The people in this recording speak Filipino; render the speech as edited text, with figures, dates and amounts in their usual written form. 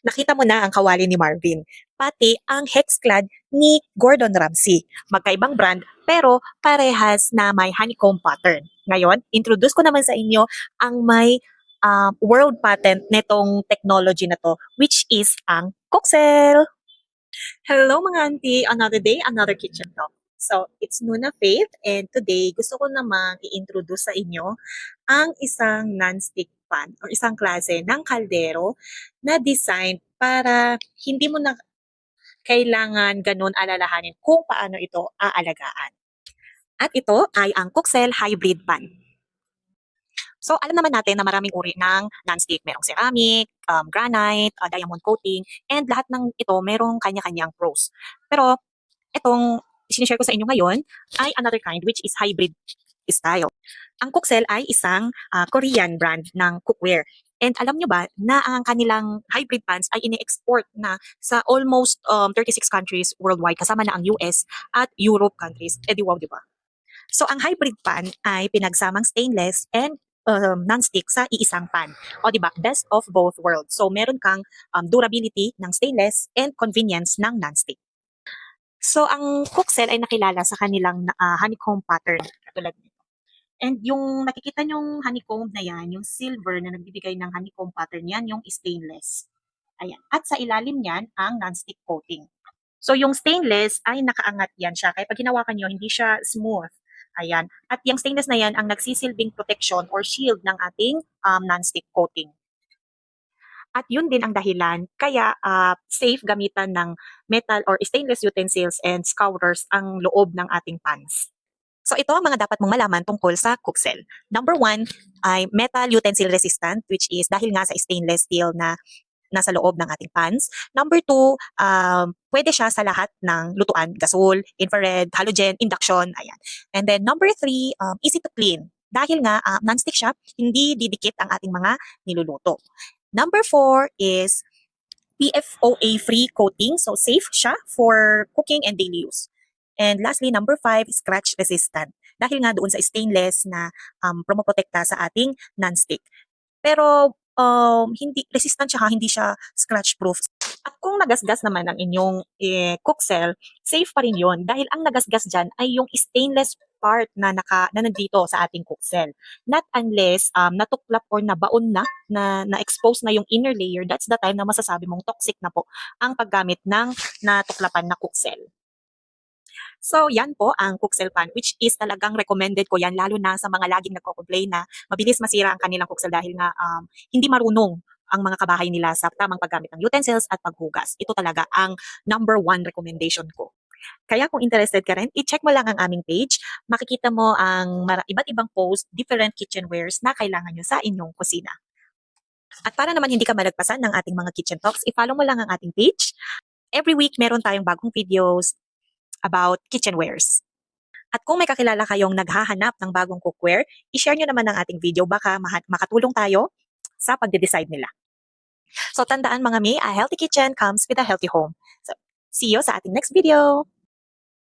Nakita mo na ang kawali ni Marvin, pati ang Hexclad ni Gordon Ramsay. Magkaibang brand pero parehas na may honeycomb pattern. Ngayon, introduce ko naman sa inyo ang may world patent netong technology na to, which is ang Coxel. Hello mga auntie! Another day, another kitchen talk. So, it's Nuna Faith and today gusto ko namang i-introduce sa inyo ang isang non-stick pan o isang klase ng kaldero na design para hindi mo na kailangan ganun alalahanin kung paano ito aalagaan. At ito ay ang Coxel Hybrid Pan. So, alam naman natin na maraming uri ng non-stick. Merong ceramic, granite, diamond coating, and lahat ng ito merong kanya-kanyang pros. Pero, itong sinishare ko sa inyo ngayon ay another kind which is hybrid style. Ang Coxel ay isang Korean brand ng cookware. And alam nyo ba na ang kanilang hybrid pans ay ini-export na sa almost 36 countries worldwide kasama na ang US at Europe countries. Eh di wow, di ba? So ang hybrid pan ay pinagsamang stainless and non-stick sa iisang pan. O di ba? Best of both worlds. So meron kang durability ng stainless and convenience ng non-stick. So ang Coxel ay nakilala sa kanilang honeycomb pattern katulad nito. And yung nakikita nyong honeycomb na yan, yung silver na nagbibigay ng honeycomb pattern yan, yung stainless. Ayan. At sa ilalim niyan, ang non-stick coating. So yung stainless ay nakaangat yan siya. Kaya pag hinawakan nyo, hindi siya smooth. Ayan. At yung stainless na yan ang nagsisilbing protection or shield ng ating non-stick coating. At yun din ang dahilan kaya safe gamitan ng metal or stainless utensils and scourers ang loob ng ating pans. So ito ang mga dapat mong malaman tungkol sa Coxel. Number 1 ay metal utensil resistant, which is dahil nga sa stainless steel na nasa loob ng ating pans. Number 2, pwede siya sa lahat ng lutuan, gasol, infrared, halogen, induction, ayan. And then number 3, easy to clean. Dahil nga non-stick siya, hindi didikit ang ating mga niluluto. Number 4 is PFOA-free coating, so safe siya for cooking and daily use. And lastly, number 5, scratch resistant. Dahil nga doon sa stainless na promoprotekta sa ating non-stick. Pero hindi resistant siya, hindi siya scratch proof. At kung nagasgas naman ang inyong Coxel, safe pa rin yon dahil ang nagasgas dyan ay yung stainless part na nandito sa ating Coxel. Not unless natuklap or nabaon na expose na yung inner layer, that's the time na masasabi mong toxic na po ang paggamit ng natuklapan na Coxel. So, yan po ang Coxel pan, which is talagang recommended ko yan, lalo na sa mga laging nagko-complain na mabilis masira ang kanilang Coxel dahil nga hindi marunong ang mga kabahay nila sa tamang paggamit ng utensils at paghugas. Ito talaga ang number 1 recommendation ko. Kaya kung interested ka rin, i-check mo lang ang aming page. Makikita mo ang iba't ibang post, different kitchenwares na kailangan nyo sa inyong kusina. At para naman hindi ka malagpasan ng ating mga kitchen talks, i-follow mo lang ang ating page. Every week, meron tayong bagong videos about kitchenwares. At kung may kakilala kayong naghahanap ng bagong cookware, i-share nyo naman ang ating video, baka makatulong tayo sa pagde-decide nila. So tandaan mga mi, a healthy kitchen comes with a healthy home. So see you sa ating next video!